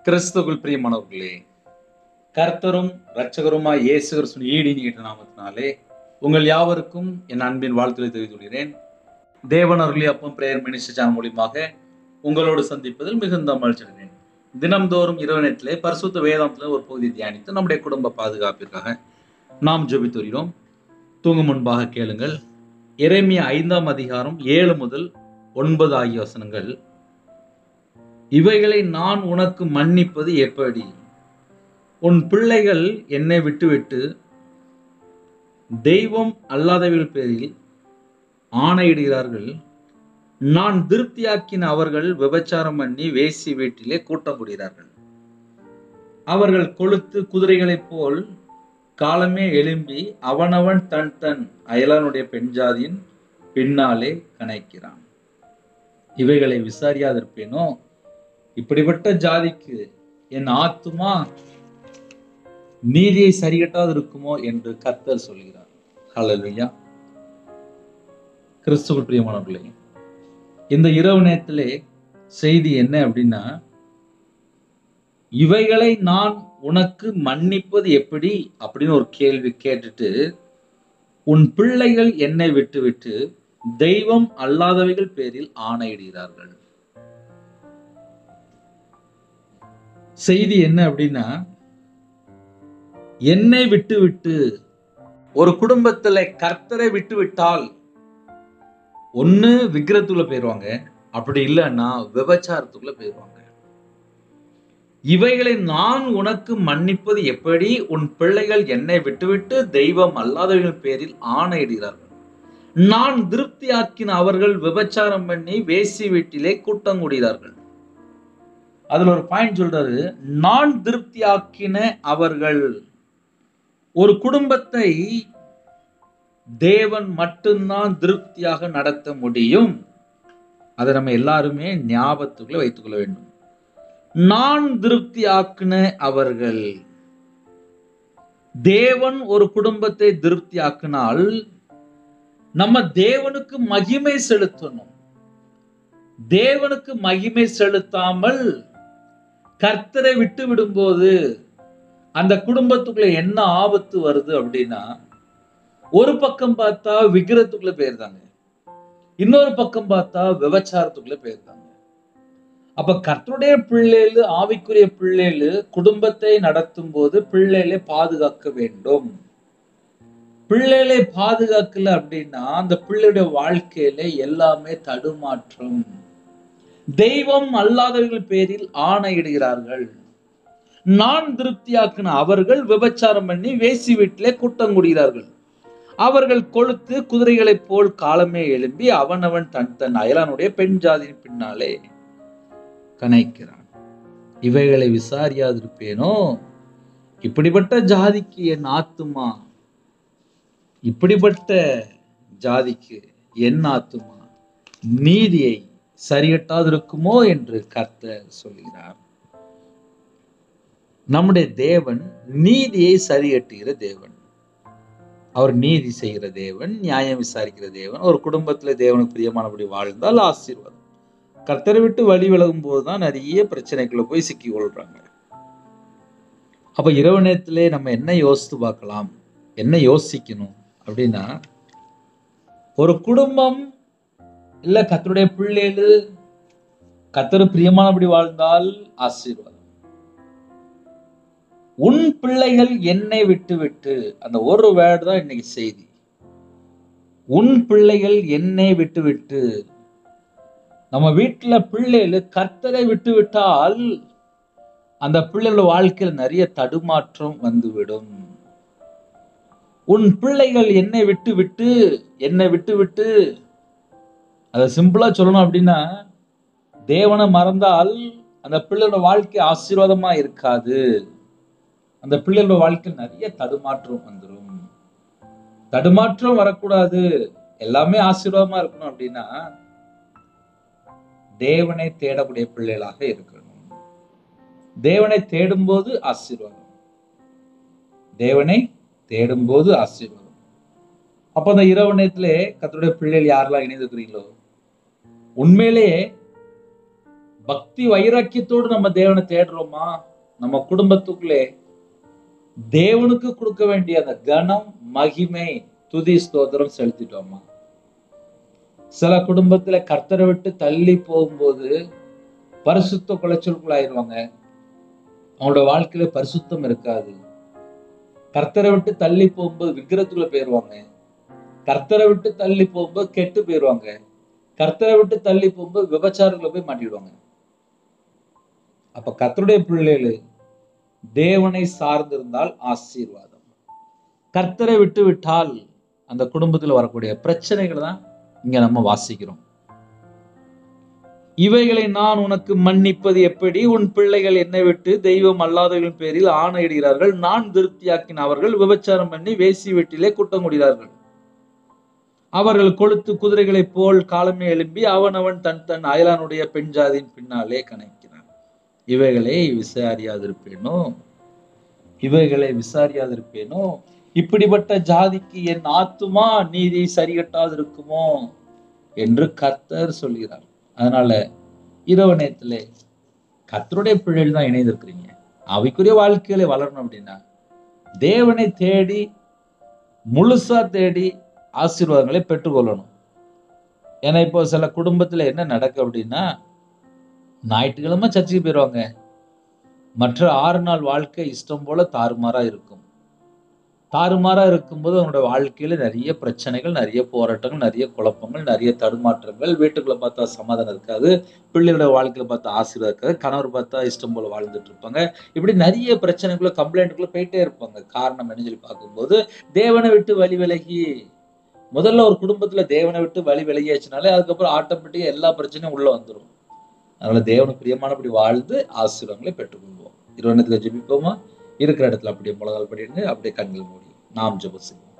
கிறிஸ்துவுக்குள் பிரியமானவர்களே, கர்த்தரும் இரட்சகருமாய் இயேசு கிறிஸ்துவின் ஈடினிட்ட நாமத்தினாலே உங்கள் யாவருக்கும் என் அன்பின் வாழ்த்துக்களை தெரிவித்துக் கொள்கிறேன். தேவன் அருளிய அப்பம் பிரேயர் மினிஸ்ட்ரி சேனல் மூலியமாக உங்களோடு சந்திப்பதில் மிகுந்த மகிழ்ச்சி அடைகிறேன். தினம்தோறும் இரவு நேரத்திலே பரிசுத்த வேதாந்தத்தில் ஒரு பகுதி தியானித்து நம்முடைய குடும்ப பாதுகாப்பிற்காக நாம் ஜெபித்து வருகிறோம். தூங்கும் முன்பாக கேளுங்கள். எரேமியா 5ஆம் அதிகாரம் 7 முதல் 9 ஆகிய வசனங்கள். இவைகளை நான் உனக்கு மன்னிப்பது எப்படி? உன் பிள்ளைகள் என்னை விட்டுவிட்டு தெய்வம் அல்லாதவர்கள் பேரில் ஆணையிடுகிறார்கள். நான் திருப்தியாக்கின அவர்கள் விபச்சாரம் பண்ணி வேசி வீட்டிலே கூட்டம் கூடுகிறார்கள். அவர்கள் கொழுத்து குதிரைகளைப் போல் காலமே எழும்பி அவனவன் தன் தன் அயலானுடைய பெண் ஜாதியின் பின்னாலே கணைக்கிறான். இவைகளை விசாரியாதிருப்பேனோ? இப்படிப்பட்ட ஜாதிக்கு என் ஆத்துமா நீதியை சரிகட்டாது இருக்குமோ என்று கர்த்தர் சொல்கிறார். ஹல்லேலூயா. கிறிஸ்துவுக்குள் பிரியமானவர்களே, இந்த இரவு நேரத்திலே செய்தி என்ன அப்படின்னா, இவைகளை நான் உனக்கு மன்னிப்பது எப்படி அப்படின்னு ஒரு கேள்வி கேட்டுட்டு, உன் பிள்ளைகள் என்னை விட்டுவிட்டு தெய்வம் அல்லாதவைகள் பேரில் ஆணையிடுகிறார்கள். செய்தி என்ன அப்படின்னா, என்னை விட்டுவிட்டு ஒரு குடும்பத்துல கர்த்தரை விட்டுவிட்டால் ஒண்ணு விக்கிரத்துக்குள்ள போயிருவாங்க, அப்படி இல்லைன்னா விபச்சாரத்துக்குள்ள போயிருவாங்க. இவைகளை நான் உனக்கு மன்னிப்பது எப்படி? உன் பிள்ளைகள் என்னை விட்டுவிட்டு தெய்வம் அல்லாதவர்கள் பேரில் ஆணையிடுகிறார்கள். நான் திருப்தியாக்கின அவர்கள் விபச்சாரம் பண்ணி வேசி வீட்டிலே கூட்டம் கூடுகிறார்கள். அதுல ஒரு பாயிண்ட் சொல்றாரு, நான் திருப்தியாக்கின அவர்கள். ஒரு குடும்பத்தை தேவன் மட்டும்தான் திருப்தியாக நடத்த முடியும். அதை நம்ம எல்லாருமே ஞாபகத்துக்குள்ள வைத்துக் கொள்ள வேண்டும். நான் திருப்தியாக்கின அவர்கள். தேவன் ஒரு குடும்பத்தை திருப்தியாக்கினால் நம்ம தேவனுக்கு மகிமை செலுத்தணும். தேவனுக்கு மகிமை செலுத்தாமல் கர்த்தரை விட்டு விடும்போது அந்த குடும்பத்துக்குள்ள என்ன ஆபத்து வருது அப்படின்னா, ஒரு பக்கம் பார்த்தா விக்கிரத்துக்குள்ள போயிருந்தாங்க, இன்னொரு பக்கம் பார்த்தா விபச்சாரத்துக்குள்ள போயிருந்தாங்க. அப்ப கர்த்தருடைய பிள்ளைகள், ஆவிக்குரிய பிள்ளைகள் குடும்பத்தை நடத்தும் போது பிள்ளைகளை பாதுகாக்க வேண்டும். பிள்ளைகளை பாதுகாக்கல அப்படின்னா அந்த பிள்ளையுடைய வாழ்க்கையில எல்லாமே தடுமாற்றம். தெய்வம் அல்லாதவர்கள் பேரில் ஆணையிடுகிறார்கள். நான் திருப்தியாக்கின அவர்கள் விபச்சாரம் பண்ணி வேசி வீட்டிலே கூட்டம் கூடுகிறார்கள். அவர்கள் கொழுத்து குதிரைகளைப் போல் காலமே எழும்பி அவனவன் தன் தன் அயலானுடைய பெண் ஜாதியின் பின்னாலே கணைக்கிறான். இவைகளை விசாரியாதிருப்பேனோ? இப்படிப்பட்ட ஜாதிக்கு என் ஆத்துமா, இப்படிப்பட்ட ஜாதிக்கு என் ஆத்துமா நீதியை சரிகட்டாது இருக்குமோ என்று கர்த்தர் சொல்கிறார். நம்முடைய தேவன் நீதியை சரிகட்டுகிற தேவன். அவர் நீதி செய்கிற தேவன், நியாயம் விசாரிக்கிற தேவன். ஒரு குடும்பத்துல தேவனுக்கு பிரியமானபடி வாழ்ந்தால் ஆசீர்வாதம். கர்த்தரை விட்டு வழி விலகும் போதுதான் நிறைய பிரச்சனைக்குள்ள போய் சிக்கி கொள்றாங்க. அப்ப இரவு நேரத்திலே நம்ம என்ன யோசித்து பார்க்கலாம், என்ன யோசிக்கணும் அப்படின்னா, ஒரு குடும்பம் இல்ல கர்த்தருடைய பிள்ளைகள் கர்த்தரு பிரியமானபடி வாழ்ந்தால் ஆசீர்வாதம். உன் பிள்ளைகள் என்னை விட்டுவிட்டு, அந்த ஒரு வேர்டு தான் இன்னைக்கு செய்தி. உன் பிள்ளைகள் என்னை விட்டுவிட்டு. நம்ம வீட்டுல பிள்ளைகள் கர்த்தரை விட்டு விட்டால் அந்த பிள்ளைகளோட வாழ்க்கையில் நிறைய தடுமாற்றம் வந்துவிடும். உன் பிள்ளைகள் என்னை விட்டுவிட்டு, என்னை விட்டுவிட்டு, அதை சிம்பிளா சொல்லணும் அப்படின்னா, தேவனை மறந்தால் அந்த பிள்ளையோட வாழ்க்கை ஆசீர்வாதமா இருக்காது. அந்த பிள்ளையோட வாழ்க்கையில் நிறைய தடுமாற்றம் வந்துடும். தடுமாற்றம் வரக்கூடாது, எல்லாமே ஆசீர்வாதமா இருக்கணும் அப்படின்னா தேவனை தேடக்கூடிய பிள்ளைகளாக இருக்கணும். தேவனை தேடும்போது ஆசீர்வாதம், தேவனை தேடும்போது ஆசீர்வாதம். அப்ப அந்த இரவு நேரத்திலே கர்த்தருடைய பிள்ளைகள் யாரெல்லாம் இணைந்திருக்கிறீங்களோ, உண்மையிலேயே பக்தி வைராக்கியத்தோடு நம்ம தேவனை தேடுறோமா? நம்ம குடும்பத்துக்குள்ளே தேவனுக்கு கொடுக்க வேண்டிய அந்த கனம், மகிமை, துதி, ஸ்தோத்திரம் செலுத்திட்டோமா? சில குடும்பத்துல கர்த்தரை விட்டு தள்ளி போகும்போது பரிசுத்த குலைச்சலுக்குள்ளாயிருவாங்க. அவங்களோட வாழ்க்கையில பரிசுத்தம் இருக்காது. கர்த்தரை விட்டு தள்ளி போகும்போது விக்கிரத்துக்குள்ள போயிருவாங்க. கர்த்தரை விட்டு தள்ளி போகும்போது கெட்டு போயிருவாங்க. கர்த்தரை விட்டு தள்ளி போகும்போது விபச்சாரத்துல போய் மாட்டிடுவாங்க. அப்ப கர்த்தருடைய பிள்ளைகள் தேவனை சார்ந்திருந்தால் ஆசீர்வாதம். கர்த்தரை விட்டு விட்டால் அந்த குடும்பத்தில் வரக்கூடிய பிரச்சனைகள் தான் இங்க நம்ம வாசிக்கிறோம். இவைகளை நான் உனக்கு மன்னிப்பது எப்படி? உன் பிள்ளைகள் என்னை விட்டு தெய்வம் அல்லாதவர்களின் பேரில் ஆணையிடுகிறார்கள். நான் திருப்தியாக்கின அவர்கள் விபச்சாரம் பண்ணி வேசி வீட்டிலே குட்டம் கூடுகிறார்கள். அவர்கள் கொளுத்து குதிரைகளைப் போல் காலமே எழும்பி அவனவன் தன் தன் அயலானுடைய பெண் ஜாதியின் பின்னாலே கணக்கிறான். இவைகளை விசாரியாதிருப்பேனோ? இவைகளை விசாரியாதிருப்பேனோ? இப்படிப்பட்ட ஜாதிக்கு என் ஆத்துமா நீதி சரிகட்டாதிருக்குமோ என்று கர்த்தர் சொல்கிறார். அதனால இரவு நேரத்திலே கர்த்தருடைய பிள்ளைகள் தான் இணைந்திருக்கிறீங்க. அவைக்குரிய வாழ்க்கையில வளரணும் அப்படின்னா தேவனை தேடி முழுசா தேடி ஆசீர்வாதங்களை பெற்றுக்கொள்ளணும். ஏன்னா இப்போ சில குடும்பத்துல என்ன நடக்கு அப்படின்னா, ஞாயிற்றுக்கிழமை சர்ச்சுக்கு போயிடுவாங்க. மற்ற 6 நாள் வாழ்க்கை இஷ்டம் போல தாறுமாறா இருக்கும். தாறுமாறா இருக்கும்போது அவங்களோட வாழ்க்கையில நிறைய பிரச்சனைகள், நிறைய போராட்டங்கள், நிறைய குழப்பங்கள், நிறைய தடுமாற்றங்கள். வீட்டுக்குள்ள பார்த்தா சமாதானம் இருக்காது, பிள்ளைகளோட வாழ்க்கையில பார்த்தா ஆசீர்வாதம் இருக்காது, கணவர் பார்த்தா இஷ்டம் போல வாழ்ந்துட்டு இருப்பாங்க. இப்படி நிறைய பிரச்சனைக்குள்ள கம்ப்ளைண்ட்டுக்குள்ள போயிட்டே இருப்பாங்க. காரணம் என்ன சொல்லி பார்க்கும்போது தேவனை விட்டு வழி விலகி, முதல்ல ஒரு குடும்பத்துல தேவனை விட்டு வழி விலகியாச்சுனாலே அதுக்கப்புறம் ஆட்டோமேட்டிக்கா எல்லா பிரச்சனையும் உள்ள வந்துடும். அதனால தேவனுக்கு பிரியமானபடி வாழ்ந்து ஆசீர்வாதங்களை பெற்றுக்கொள்வோம். இரவு ஜெபிப்போமா? இருக்கிற இடத்துல அப்படியே முழங்கால் படிடுங்க, அப்படியே கண்கள் மூடி நாம் ஜெபம் செய்வோம்.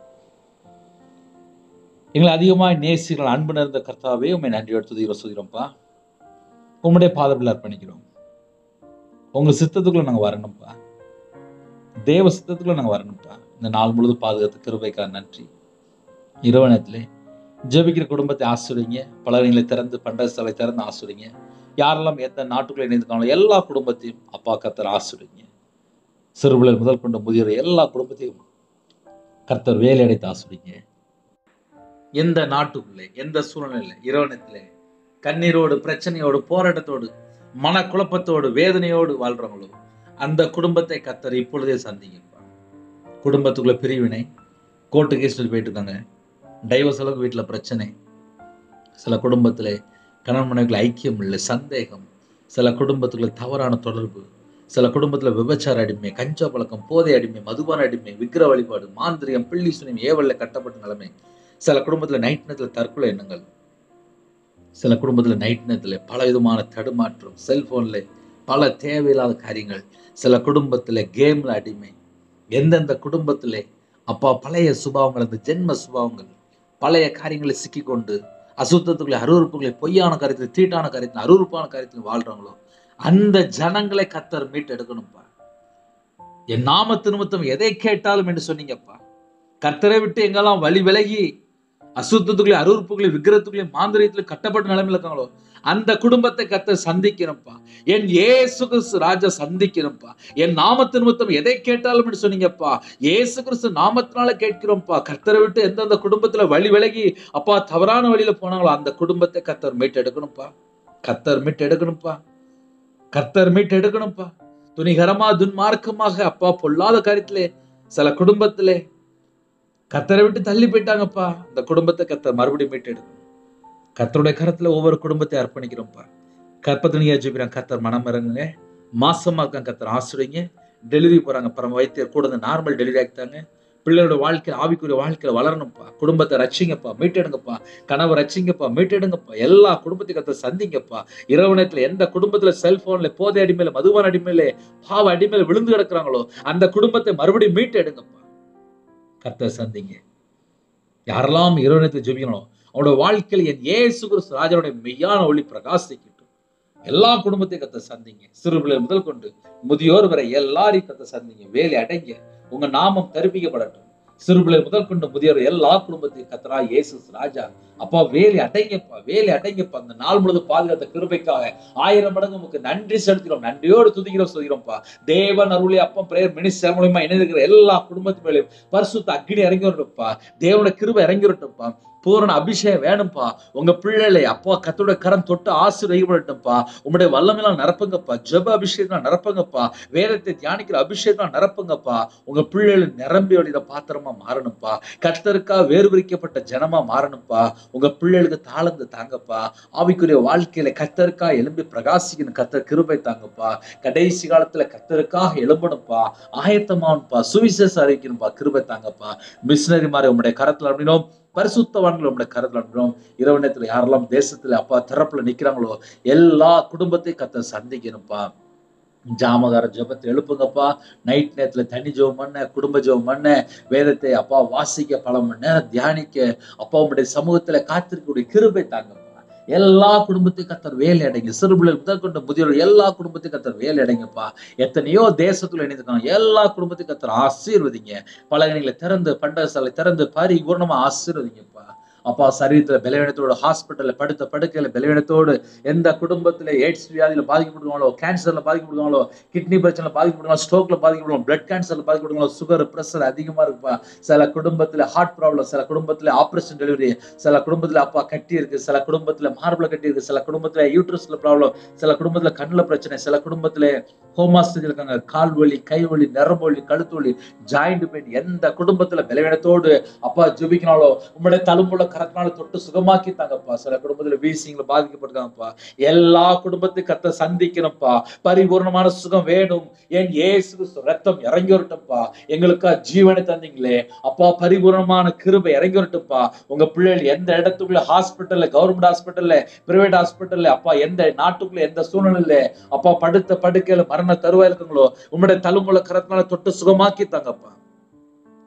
எங்களை அதிகமாய் நேசிகள் அன்பு நிறைந்த கர்த்தாவே, உண்மை நன்றியோடு துதிக்கிறோம்ப்பா. உங்களுடைய பாதத்தில் அர்ப்பணிக்கிறோம். உங்க சித்தத்துக்குள்ள நாங்க வரணும்ப்பா. தேவ சித்தத்துக்குள்ள நாங்க வரணும்ப்பா. இந்த நாள் முழுது பாதுகாத்து கிருபைக்காக நன்றி. இரவு நேரத்திலே ஜெபிக்கிற குடும்பத்தை ஆசீர்வதிங்க. பலவீனங்களை திறந்து பண்டக ஸ்தலை திறந்து ஆசீர்வதிங்க. யாரெல்லாம் எந்த நாட்டுக்குள்ள இணைந்துக்காங்களோ எல்லா குடும்பத்தையும் அப்பா கர்த்தர் ஆசீர்வதிங்க. சிறுபிள்ளை முதல் கொண்ட முதியோர் எல்லா குடும்பத்தையும் கர்த்தர் வேலை அடைத்து ஆசீர்வதிங்க. எந்த நாட்டுக்குள்ளே எந்த சூழ்நிலையில இரவு நேரத்திலே கண்ணீரோடு, பிரச்சனையோடு, போராட்டத்தோடு, மனக்குழப்பத்தோடு, வேதனையோடு வாழ்றவங்களோ அந்த குடும்பத்தை கர்த்தர் இப்பொழுதே சந்திங்கப்பா. குடும்பத்துக்குள்ள பிரிவினை, கோர்ட்டு கேஸ் போயிட்டு இருக்காங்க, டைவர்ஸ் அளவுக்கு வீட்டுல பிரச்சனை, சில குடும்பத்திலே கணவன் மனைவிக்குள்ள ஐக்கியம் இல்லை, சந்தேகம், சில குடும்பத்துக்குள்ள தவறான தொடர்பு, சில குடும்பத்துல விபச்சார அடிமை, கஞ்சா பழக்கம், போதை அடிமை, மதுபான அடிமை, விக்கிர வழிபாடு, மாந்திரியம், பில்லி சுனியம், ஏவல்ல கட்டப்பட்ட நிலைமை, சில குடும்பத்துல நைட் நேரத்துல தற்கொலை எண்ணங்கள், சில குடும்பத்துல நைட் நேரத்துல பல விதமான தடுமாற்றம், செல்போன்ல பல தேவையில்லாத காரியங்கள், சில குடும்பத்துல கேம்ல அடிமை, எந்தெந்த குடும்பத்திலே அப்பா பழைய சுபாவங்கள், அந்த ஜென்ம சுபாவங்கள், பழைய காரியங்களை சிக்கிக்கொண்டு அசுத்தத்துக்குள்ளே, அருவருப்புகளை, பொய்யான காரியத்தில், தீட்டான காரியத்தில், அருவருப்பான காரியத்தில் வாழ்றாங்களோ அந்த ஜனங்களை கர்த்தர் மீட்டு எடுக்கணும்ப்பா. என் நாமத்து நிமித்தம் எதை கேட்டாலும் என்று சொன்னீங்கப்பா. கர்த்தரை விட்டு எங்கெல்லாம் வழி விலகி அசுத்தத்துக்குள்ளே, அருவருப்புகளை, விக்கிரத்துக்குள்ளே, மாந்திரியத்துல கட்டப்பட்ட நிலைமையில இருக்காங்களோ அந்த குடும்பத்தை கர்த்தர் சந்திக்கணும்ப்பா. என் இயேசு கிறிஸ்து ராஜா சந்திக்கணும்ப்பா. என் நாமத்து நிமித்தம் எதை கேட்டாலும் என்று சொன்னீங்கப்பா. இயேசு கிறிஸ்து நாமத்தினால கேட்கிறோம்ப்பா. கர்த்தரை விட்டு எந்தெந்த குடும்பத்துல வழி விலகி அப்பா தவறான வழியில போனாங்களோ அந்த குடும்பத்தை கர்த்தர் மீட்டு எடுக்கணும்ப்பா. கர்த்தர் மீட்டு எடுக்கணும்ப்பா. கர்த்தர் மீட்டு எடுக்கணும்ப்பா. துணிகரமா துன்மார்க்கமாக அப்பா பொல்லாத காரியத்திலே சில குடும்பத்திலே கர்த்தரை விட்டு தள்ளி போயிட்டாங்கப்பா. அந்த குடும்பத்தை கர்த்தர் மறுபடியும் மீட்டு எடுக்கணும். கர்த்தருடைய கரத்துல ஒவ்வொரு குடும்பத்தை அர்ப்பணிக்கிறோம்ப்பா. கற்பத்தினியா ஜெபிக்கிறாங்க, கர்த்தர் மனம் இறங்குங்க. மாசமா இருக்காங்க, கர்த்தர் ஆசீர்வதிங்க. டெலிவரி போறாங்க, பரம வைத்தியர் கூட இந்த நார்மல் டெலிவரி ஆக்கிட்டாங்க. பிள்ளையோட வாழ்க்கையில ஆவிக்குரிய வாழ்க்கையில வளரணும்ப்பா. குடும்பத்தை ரட்சிங்கப்பா, மீட்டெடுங்கப்பா. கனவை ரட்சிங்கப்பா, மீட்டெடுங்கப்பா. எல்லா குடும்பத்தையும் கர்த்தர் சந்திங்கப்பா. இரவு நேரத்துல எந்த குடும்பத்துல செல்போன்ல, போதை அடிமையில, மதுபான அடிமையில, பாவ அடிமையில விழுந்து கிடக்குறாங்களோ அந்த குடும்பத்தை மறுபடியும் மீட்டு எடுங்கப்பா. கர்த்தர் சந்திங்க. யாரெல்லாம் இரவு நேரத்துல ஜெபிக்கணும் அவனோட வாழ்க்கையில் என் இயேசு கிறிஸ்து ராஜனுடைய மெய்யான ஒளி பிரகாசிக்கட்டும். எல்லா குடும்பத்தையும் கர்த்தர் சந்திங்க. சிறுபிள்ளை முதல் கொண்டு முதியோர் வரை எல்லாரையும் கர்த்தர் சந்திங்க. வேலை அடைங்க. உங்க நாமம் தரிப்பிக்கப்படட்டும். சிறுபிள்ளை முதல் கொண்டு முதியோர் எல்லா குடும்பத்தையும் கத்தரா இயேசு ராஜா அப்பா வேலை அடைங்கப்பா, வேலை அடைங்கப்பா. அந்த நாள் முழுவதும் பாதுகாத்த கிருபைக்காக 1000 மடங்கு உங்களுக்கு நன்றி செலுத்துகிறோம், நன்றியோடு துதிக்கிறோம், சொல்கிறோம்ப்பா. தேவன் அருளி அப்பம் பிரேயர் மினிஸ்டர் மூலமா இணைந்திருக்கிற எல்லா குடும்பத்து மேலேயும் பரிசுத்த அக்கினி இறங்கி வரட்டும்ப்பா. தேவனுடைய கிருபை இறங்கி வரட்டும்ப்பா. பூரண அபிஷேகம் வேணும்ப்பா. உங்க பிள்ளைகளை அப்பா கத்தோட கரம் தொட்டு ஆசீர்வதிக்கப்படட்டும்ப்பா. உங்களுடைய வல்லமையெல்லாம் நிரப்புங்கப்பா. ஜெப அபிஷேகம் நிரப்புங்கப்பா. வேதத்தை தியானிக்கிற அபிஷேகம் நிரப்புங்கப்பா. உங்க பிள்ளைகள் நிரம்பி வழியில பாத்திரமா மாறணும்ப்பா. கர்த்தருக்காக வேறு பிரிக்கப்பட்ட ஜனமா மாறணும்ப்பா. உங்க பிள்ளைகளுக்கு தாளந்து தாங்கப்பா. ஆவிக்குரிய வாழ்க்கையில கர்த்தருக்காக எழும்பி பிரகாசிக்கணும். கர்த்தர் கிருபை தாங்கப்பா. கடைசி காலத்துல கர்த்தருக்காக எழும்பணும்ப்பா. ஆயத்தமானுப்பா. சுவிசேஷ அறிவிக்கணும்ப்பா. கிருபை தாங்கப்பா. மிஷினரி மாதிரி உங்களுடைய கரத்துல அப்படின்னும் பரிசுத்தவான்கள் உங்களுடைய கருத்துல அனுப்புறோம். இரவு நேரத்துல யாரெல்லாம் தேசத்துல அப்பா திறப்புல நிக்கிறாங்களோ எல்லா குடும்பத்தையும் கர்த்தர் சந்திக்கணும்ப்பா. ஜாமகார ஜபத்தை எழுப்புங்கப்பா. நைட் நேரத்துல தனி ஜெபம் பண்ண, குடும்ப ஜெபம் பண்ண, வேதத்தை அப்பா வாசிக்க, பல மணி நேரம் தியானிக்க, அப்பா உங்களுடைய சமூகத்துல காத்திருக்கக்கூடிய கிருபை தாங்கப்பா. எல்லா குடும்பத்தையும் கர்த்தர் வேலை அடைங்க. சிறுபிள்ளை முதல் கொண்ட முதியோர் எல்லா குடும்பத்தையும் கர்த்தர் வேலை அடைங்கப்பா. எத்தனையோ தேசத்துல இணைந்திருக்காங்க. எல்லா குடும்பத்தையும் கர்த்தர் ஆசீர்வதிங்க. பலகணிகளை திறந்து, பண்டக சாலை திறந்து பரிபூர்ணமா ஆசீர்வதிங்கப்பா. அப்பா சரீரத்துல பலவீனத்தோடு, ஹாஸ்பிட்டல்ல படுத்த படுக்கையில பலவீனத்தோடு, எந்த குடும்பத்துல எய்ட்ஸ் வியாதியில பாதிக்கப்படுவாங்களோ, கேன்சர்ல பாதிக்கப்படுவாங்களோ, கிட்னி பிரச்சனை பாதிக்கப்படுவாங்களோ, ஸ்ட்ரோக்ல பாதிக்கப்படுவாங்க, பிளட் கேன்சர்ல பாதிக்கப்படுவாங்களோ, சுகர் பிரஷர் அதிகமா இருக்குப்பா. சில குடும்பத்துல ஹார்ட் ப்ராப்ளம், சில குடும்பத்துல ஆபரேஷன் டெலிவரி, சில குடும்பத்துல அப்பா கட்டி இருக்கு, சில குடும்பத்துல மார்பிள கட்டி இருக்கு, சில குடும்பத்துல யூட்ரஸ்ல ப்ராப்ளம், சில குடும்பத்துல கண்ணுல பிரச்சனை, சில குடும்பத்துல ஹோமாஸ்டேஜ் இருக்காங்க, கால் வலி, கை வலி, நரம்பு வலி, கழுத்து வலி, ஜாயிண்ட் பெயின். எந்த குடும்பத்துல பலவீனத்தோடு அப்பா ஜெபிக்கனாலோ உங்களுடைய தழும்புள்ள கரத்தினால தொட்டு சுகமாக்கி தாங்கப்பா. சில குடும்பத்துல வீசிங்ல பாதிக்கப்பட்டிருக்காங்கப்பா. எல்லா குடும்பத்தையும் கர்த்தர் சந்திக்கணும்ப்பா. பரிபூர்ணமான சுகம் வேணும். ஏன் இயேசு கிறிஸ்து ரத்தம் இறங்கி வரட்டும்ப்பா. எங்களுக்கா ஜீவனை தந்தீங்களே அப்பா, பரிபூர்ணமான கிருபை இறங்கி வரட்டும்ப்பா. உங்க பிள்ளைகள் எந்த இடத்துக்குள்ள, ஹாஸ்பிட்டல்ல, கவர்மெண்ட் ஹாஸ்பிட்டல்ல, பிரைவேட் ஹாஸ்பிட்டல்ல, அப்பா எந்த நாட்டுக்குள்ள, எந்த சூழ்நிலையில அப்பா படுத்த படுக்கையில மரண தருவாய் இருக்குங்களோ உங்களுடைய தழும்புள்ள கரத்தினால தொட்டு சுகமாக்கி தாங்கப்பா.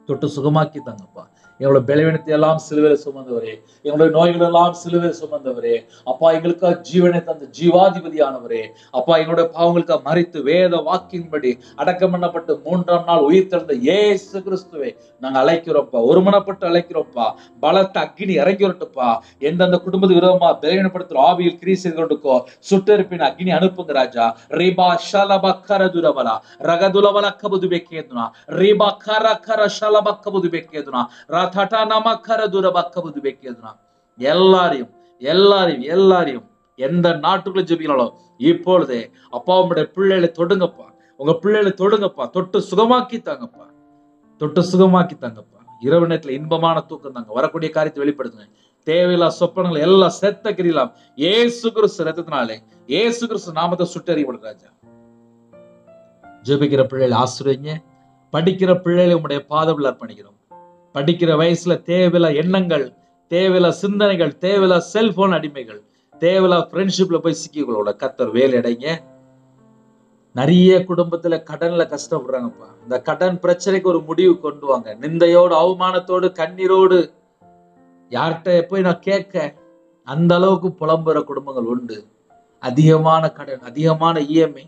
தொட்டு சுகமாக்கி தாங்கப்பா. எங்களுடைய பலவீனத்தை எல்லாம் சிலுவையில சுமந்தவரே, எங்களுடைய நோய்கள் எல்லாம் சிலுவையில சுமந்தவரே, அப்பா எங்களுக்காக ஜீவனை தந்த ஜீவாதிபதியானவரே, அப்பா எங்களுடைய பாவங்களுக்காக மரித்து வேத வாக்கின்படி அடக்கம் பண்ணப்பட்டு 3ஆம் நாள் உயிர் தெழுந்த இயேசு கிறிஸ்துவை நாங்க அழைக்கிறோம்ப்பா. ஒருமனப்பட்டு அழைக்கிறோம்ப்பா. பலத்த அக்கினி இறங்கி வரட்டுப்பா. எந்தெந்த குடும்பத்து விரோதமா பலவீனப்படுத்துற ஆவியில் கிரியை செய்து கொண்டுக்கோ சுட்டெருப்பின் அக்கினி அனுப்புங்க ராஜா. ரீபா ஷலபக்கர துரபலா ரகதுலவல கபுது பெக்கேதுனா ரீபா கர கர ஷலபக்கபுது பெக்கேதுனா எல்லாரையும் எல்லாரையும் எல்லாரையும் எந்த நாட்டுக்குள்ள ஜெபிக்கணும் இப்பொழுதே அப்பா உங்களுடைய பிள்ளைகளை தொடுங்கப்பா. உங்க பிள்ளைகளை தொடுங்கப்பா. தொட்டு சுகமாக்கி தாங்கப்பா. தொட்டு சுகமாக்கி தாங்கப்பா. இரவு நேரத்துல இன்பமான தூக்கம் தாங்க. வரக்கூடிய காரியத்தை வெளிப்படுத்துங்க. தேவையில்லா சொப்பனங்கள் எல்லாம் செத்த கிரியலாம் இயேசு கிறிஸ்து ரத்தத்தினாலே, இயேசு கிறிஸ்து நாமத்தை சுட்டறியப்படும் ராஜா. ஜெபிக்கிற பிள்ளைகளை ஆசீர்வதிங்க. படிக்கிற பிள்ளைகளை உங்களுடைய பாதத்தில் அர்ப்பணிக்கிறோம். படிக்கிற வயசுல தேவையில்லா எண்ணங்கள், தேவையில்லா சிந்தனைகள், தேவையில்லா செல்போன் அடிமைகள், தேவையில்லா ஃப்ரெண்ட்ஷிப்ல போய் சிக்கிகளோட கர்த்தர் வேலை அடைங்க. நிறைய குடும்பத்துல கடன்ல கஷ்டப்படுறாங்கப்பா. இந்த கடன் பிரச்சனைக்கு ஒரு முடிவு கொண்டு வாங்க. நிந்தையோடு, அவமானத்தோடு, கண்ணீரோடு யார்கிட்ட போய் நான் கேட்க அந்த அளவுக்கு புலம்புற குடும்பங்கள் உண்டு. அதிகமான கடன், அதிகமான இஎம்ஐ,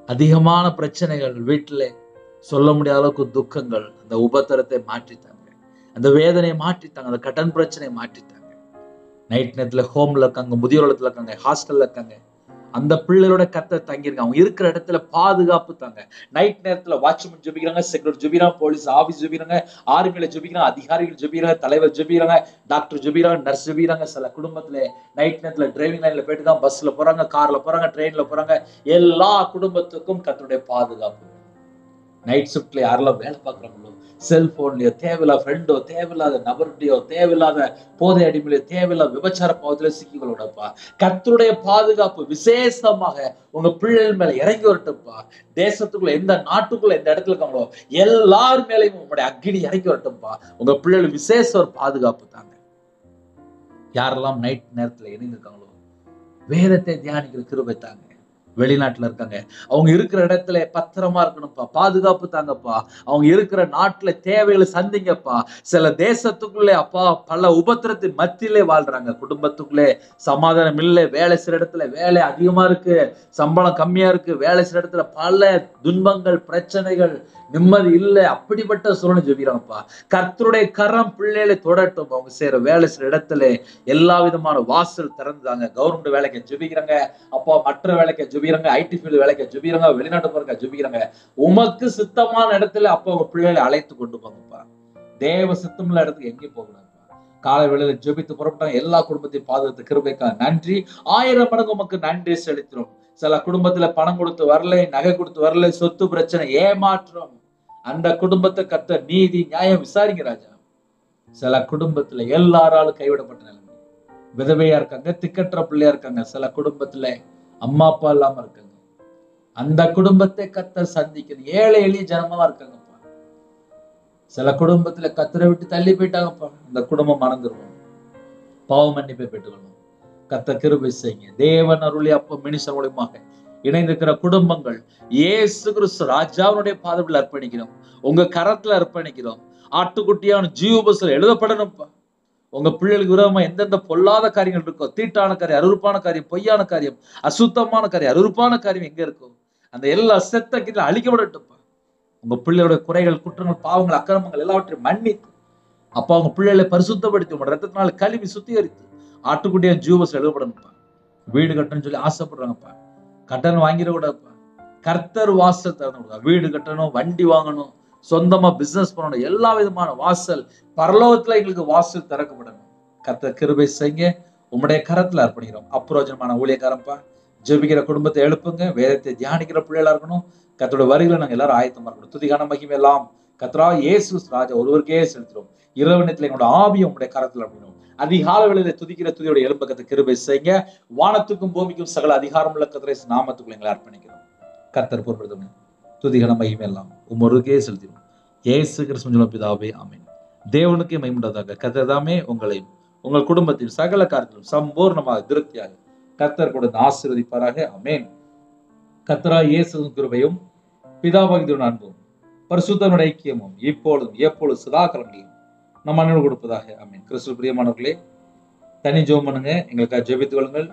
அதிகமான பிரச்சனைகள், வீட்டுல சொல்ல முடியாத அளவுக்கு துக்கங்கள். அந்த உபத்திரத்தை மாற்றித்தாங்க, அந்த வேதனையை மாற்றித்தாங்க, அந்த கடன் பிரச்சனையை மாற்றித்தாங்க. நைட் நேரத்துல ஹோம்ல இருக்காங்க, முதியோர் இல்லத்துல இருக்காங்க, ஹாஸ்டல்ல இருக்காங்க. அந்த பிள்ளைகளோட கர்த்தர் தங்கியிருக்காங்க. அவங்க இருக்கிற இடத்துல பாதுகாப்பு தாங்க. நைட் நேரத்துல வாட்ச்மேன் ஜெபிக்கிறாங்க, செக்யூரிட்டி ஜெபிக்கிறாங்க, போலீஸ் ஆபீஸ் ஜெபிக்கிறாங்க, ஆர்மியில ஜெபிக்கிறாங்க, அதிகாரிகள் ஜெபிக்கிறாங்க, தலைவர் ஜெபிக்கிறாங்க, டாக்டர் ஜெபிக்கிறாங்க, நர்ஸ் ஜெபிக்கிறாங்க. சில குடும்பத்துல நைட் நேரத்துல டிரைவிங் லைன்ல போயிட்டு தான் பஸ்ல போறாங்க, கார்ல போறாங்க, ட்ரெயின்ல போறாங்க. எல்லா குடும்பத்துக்கும் கர்த்தருடைய பாதுகாப்பு. நைட் ஷிப்ட்ல யாரெல்லாம் வேலை பார்க்குறாங்களோ, செல்போன்லயோ, தேவையில்லாத ஃப்ரெண்டோ, தேவையில்லாத நபர்கிட்டயோ, தேவையில்லாத போதை அடிமையிலோ, தேவையில்லாத விபச்சார பாவத்தில சிக்கிகளோடப்பா. கர்த்தருடைய பாதுகாப்பு விசேஷமாக உங்க பிள்ளைகள் மேல இறங்கி வரட்டும்ப்பா. தேசத்துக்குள்ள எந்த நாட்டுக்குள்ள எந்த இடத்துல இருக்காங்களோ எல்லார் மேலையும் உங்களுடைய அக்கினி இறங்கி வரட்டும்ப்பா. உங்க பிள்ளைகள் விசேஷ ஒரு பாதுகாப்பு தாங்க. யாரெல்லாம் நைட் நேரத்துல இணைந்திருக்காங்களோ வேதத்தை தியானிக்கிற கிருபை தாங்க. வெளிநாட்டுல இருக்காங்க, அவங்க இருக்கிற இடத்துல பத்திரமா இருக்கணும்ப்பா, பாதுகாப்பு தாங்கப்பா. அவங்க இருக்கிற நாட்டுல தேவைகளை சந்திங்கப்பா. சில தேசத்துக்குள்ளே அப்பா பல உபத்திரத்தின் மத்தியிலே வாழ்றாங்க. குடும்பத்துக்குள்ளே சமாதானம் இல்லை, வேலை செய்யற இடத்துல வேலை அதிகமா இருக்கு, சம்பளம் கம்மியா இருக்கு, வேலை செய்யற இடத்துல பல துன்பங்கள், பிரச்சனைகள், நிம்மதி இல்லை. அப்படிப்பட்ட சூழ்நிலை ஜெபிக்கிறாங்கப்பா. கர்த்தருடைய கரம் பிள்ளைகளை தொடட்டும். அவங்க செய்யற வேலை செய்யற இடத்துல எல்லா விதமான வாசல் திறந்தாங்க. கவர்மெண்ட் வேலைக்கு ஜெபிக்கிறாங்க அப்பா, மற்ற வேலைக்கு ஜெபிக்கிறாங்க, ஐடி ஃபீல்டு வேலைக்கு ஜெபிக்கிறாங்க, வெளிநாட்டு போறக்க ஜெபிக்கிறாங்க. உமக்கு சித்தமான இடத்துல அப்பா உங்க பிள்ளைகளை அழைத்து கொண்டு போங்கப்பா. தேவ சித்தமுள்ள இடத்துக்கு எங்கேயும் போகலாம்ப்பா. காலை வேளையில ஜெபித்து புறப்பட்டாங்க. எல்லா குடும்பத்தையும் பாதுகாத்து கிருபைக்காக நன்றி. 1000 மடங்கு உமக்கு நன்றி செலுத்துறோம். சில குடும்பத்துல பணம் கொடுத்து வரல, நகை கொடுத்து வரல, சொத்து பிரச்சனை, ஏமாற்றம், அந்த குடும்பத்தை கர்த்தர் நீதி நியாயம் விசாரிங்க ராஜா. சில குடும்பத்துல எல்லாராலும் கைவிடப்பட்ட நிலைமை, விதவையா இருக்காங்க, திக்கற்ற பிள்ளையா இருக்காங்க. சில குடும்பத்துல அம்மா அப்பா இல்லாம இருக்காங்க. அந்த குடும்பத்தை கர்த்தர் சந்திக்கணும். ஏழை எளிய ஜனமா இருக்காங்கப்பா. சில குடும்பத்துல கர்த்தரை விட்டு தள்ளி போயிட்டாங்கப்பா. அந்த குடும்பம் மறந்துருவோம், பாவ மன்னிப்பை பெற்றுக்கணும். கர்த்தர் கிருபை செய்யுங்க. தேவன் அருளி அப்ப மினிஸ்டர் மூலமாக இணைந்திருக்கிற குடும்பங்கள் இயேசு கிறிஸ்து ராஜாவுடைய பாதத்தில் அர்ப்பணிக்கிறோம். உங்க கரத்துல அர்ப்பணிக்கிறோம். ஆட்டுக்குட்டியான ஜீவபுஸ்தகத்துல எழுதப்படணும்ப்பா. உங்க பிள்ளைகளுக்கு விரோதமா எந்தெந்த பொல்லாத காரியங்கள் இருக்கோ, தீட்டான காரியம், அருவருப்பான காரியம், பொய்யான காரியம், அசுத்தமான காரியம், அருவருப்பான காரியம் எங்க இருக்கோ அந்த எல்லா செத்த கீழே அழிக்கப்படட்டும்ப்பா. உங்க பிள்ளையோட குறைகள், குற்றங்கள், பாவங்கள், அக்கிரமங்கள் எல்லாவற்றையும் மன்னித்து அப்பா உங்க பிள்ளைகளை பரிசுத்தப்படுத்தி உங்க ரத்தத்தினால கழுவி சுத்திகரித்து ஆட்டுக்குட்டியான ஜீவபுஸ்தகத்துல எழுதப்படணும்ப்பா. வீடு கட்டணும்னு சொல்லி ஆசைப்படுறாங்கப்பா. கட்டணம் வாங்கிடக்கூடாதுப்பா. கர்த்தர் வாசல் திறந்து, வீடு கட்டணும், வண்டி வாங்கணும், சொந்தமா பிசினஸ் பண்ணணும், எல்லா விதமான வாசல் பரலோகத்துல எங்களுக்கு வாசல் திறக்கப்படணும். கர்த்தர் கிருபை செய்யுங்க. உம்முடைய கரத்துல அர்ப்பணிக்கிறோம். அப்பிரயோஜனமான ஊழியக்காரப்பா, ஜெபிக்கிற குடும்பத்தை எழுப்புங்க. வேதத்தை தியானிக்கிற பிள்ளைகளா இருக்கணும். கர்த்தருடைய வருகையில நாங்க எல்லாரும் ஆயத்தமா இருக்கணும். துதிகான மகிமை எல்லாம் கர்த்தராகிய இயேசு ராஜா ஒருவருக்கே செலுத்துறோம். இரவு நேரத்துல எங்களோட ஆவியை உங்களுடைய கரத்துல அர்ப்பணிக்கிறோம். அதிகால வேளையில துதிக்கிற துதியோட எழும்ப கர்த்தர் கிருபை செய்யுங்க. வானத்துக்கும் பூமிக்கும் சகல அதிகாரம் உள்ள கர்த்தருடைய நாமத்துக்குள்ள எங்களை அர்ப்பணிக்கிறோம். கர்த்தர் பொறுப்படுத்துங்க. துதிகான மகிமை எல்லாம் உமருக்கே செலுத்திடும். இயேசு கிறிஸ்து பிதாவே ஆமென். தேவனுக்கே மகிமையுண்டாதாக. கர்த்தர் தாமே உங்களையும் உங்கள் குடும்பத்தையும் சகல காரியத்திலும் சம்பூர்ணமாக திருப்தியாக கர்த்தர் கொடுத்து ஆசீர்வதிப்பாராக. ஆமென். கர்த்தராகிய இயேசுவின் கிருபையும் பிதாவாகிய தேவனுடைய அன்பும் பரிசுத்தனுடைய ஐக்கியமும் இப்பொழுதும் எப்பொழுதும் சதா காலங்களிலும் நம்ம அன்போடு கொடுப்பதாக. ஆமென். கிறிஸ்து பிரியமானவர்களே, தனி ஜெபம் பண்ணுங்க. எங்களுக்காக ஜெபித்துக் கொள்ளுங்கள்.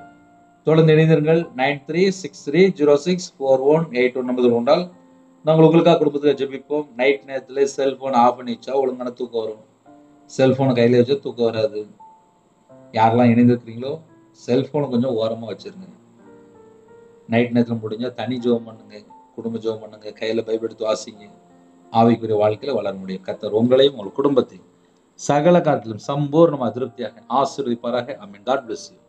தொடர்ந்து இணைந்திருங்கள். 9363064181 நம்பர் கொண்டால் நாங்கள் உங்களுக்காக குடும்பத்துக்காக ஜெபிப்போம். நைட் நேரத்துல செல்போன் ஆஃப் பண்ணி வச்சா ஒழுங்கான தூக்கம் வரும். செல்போனை கையில வச்சா தூக்கம் வராது. யாரெல்லாம் இணைந்திருக்கிறீங்களோ செல்போனை கொஞ்சம் ஓரமா வச்சிருங்க. நைட் நேரத்துல முடிஞ்சா தனி ஜெபம் பண்ணுங்க, குடும்ப ஜெபம் பண்ணுங்க, கையில பைபிள் எடுத்து வாசிங்க. ஆவிக்குரிய வாழ்க்கையில வளர முடியும். கர்த்தர் உங்களையும் உங்கள் குடும்பத்தையும் சகல காரியத்திலும் சம்பூர்ணமா திருப்தியாக ஆசீர்வதிப்பாராக. ஆமென். God bless you.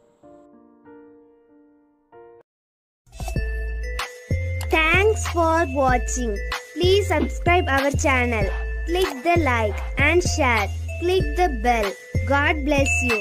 Thanks for watching. Please subscribe our channel. Click the like and share. Click the bell. God bless you.